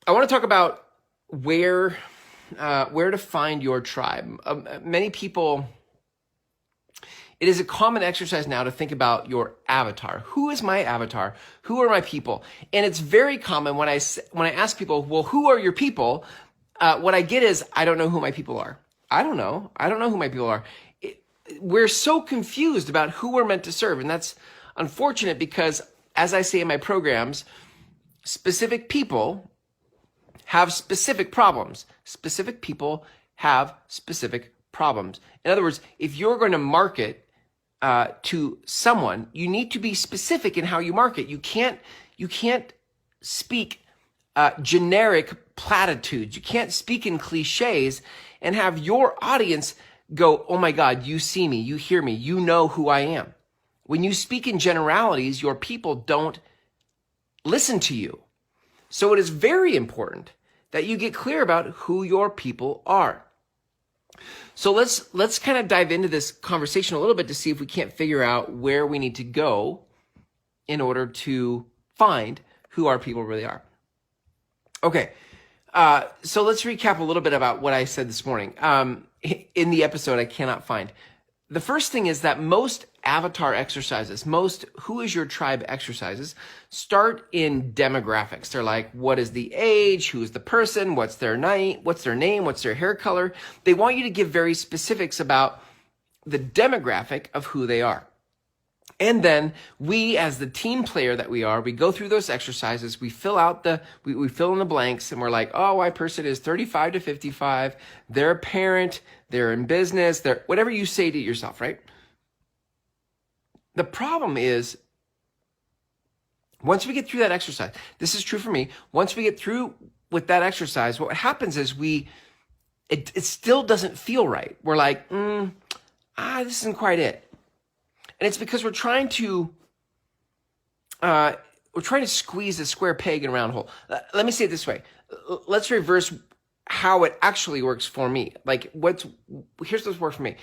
I want to talk about where to find your tribe. Many people, it is a common exercise now to think about your avatar. Who is my avatar? Who are my people? And it's very common when I ask people, well, who are your people? What I get is, I don't know who my people are. I don't know. I don't know who my people are. We're so confused about who we're meant to serve. And that's unfortunate because, as I say in my programs, specific people have specific problems. Specific people have specific problems. In other words, if you're going to market to someone, you need to be specific in how you market. You can't speak generic platitudes. You can't speak in cliches and have your audience go, oh my God, you see me, you hear me, you know who I am. When you speak in generalities, your people don't listen to you. So it is very important that you get clear about who your people are. So let's kind of dive into this conversation a little bit to see if we can't figure out where we need to go in order to find who our people really are. Okay, so let's recap a little bit about what I said this morning. In the episode, I cannot find. The first thing is that most avatar exercises, most who is your tribe exercises, start in demographics. They're like, what is the age? Who is the person? What's their name? What's their hair color? They want you to give very specifics about the demographic of who they are. And then we, as the team player that we are, we go through those exercises, we fill out we fill in the blanks, and we're like, oh, my person is 35 to 55, they're a parent, they're in business, they're whatever you say to yourself, right? The problem is, once we get through that exercise, this is true for me, once we get through with that exercise, what happens is it still doesn't feel right. We're like, this isn't quite it. And it's because we're trying to squeeze a square peg in a round hole. Let me say it this way. Let's reverse how it actually works for me. Like here's what's worked for me.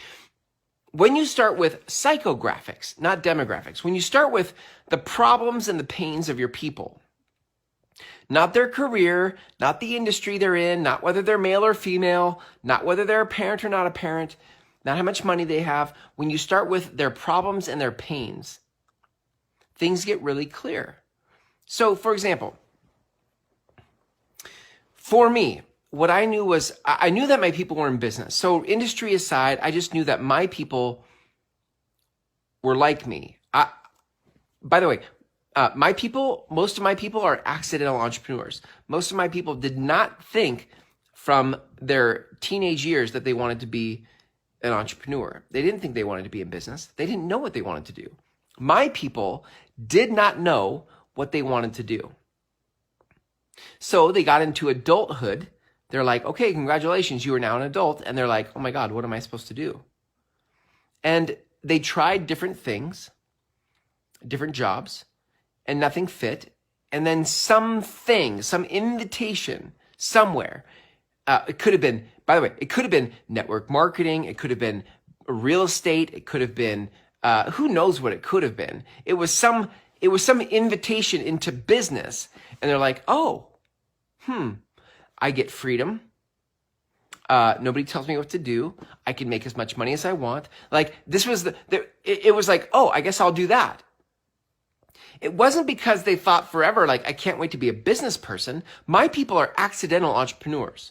When you start with psychographics, not demographics, when you start with the problems and the pains of your people, not their career, not the industry they're in, not whether they're male or female, not whether they're a parent or not a parent, not how much money they have. When you start with their problems and their pains, things get really clear. So, for example, for me, what I knew was, I knew that my people were in business. So industry aside, I just knew that my people were like me. By the way, most of my people are accidental entrepreneurs. Most of my people did not think from their teenage years that they wanted to be an entrepreneur. They didn't think they wanted to be in business. They didn't know what they wanted to do. My people did not know what they wanted to do. So they got into adulthood. They're like, okay, congratulations, you are now an adult. And they're like, oh my God, what am I supposed to do? And they tried different things, different jobs, and nothing fit. And then some invitation somewhere, it could have been, by the way, it could have been network marketing. It could have been real estate. It could have been, who knows what it could have been. It was some invitation into business. And they're like, oh, I get freedom. Nobody tells me what to do. I can make as much money as I want. Like this was it was like, oh, I guess I'll do that. It wasn't because they thought forever, like, I can't wait to be a business person. My people are accidental entrepreneurs.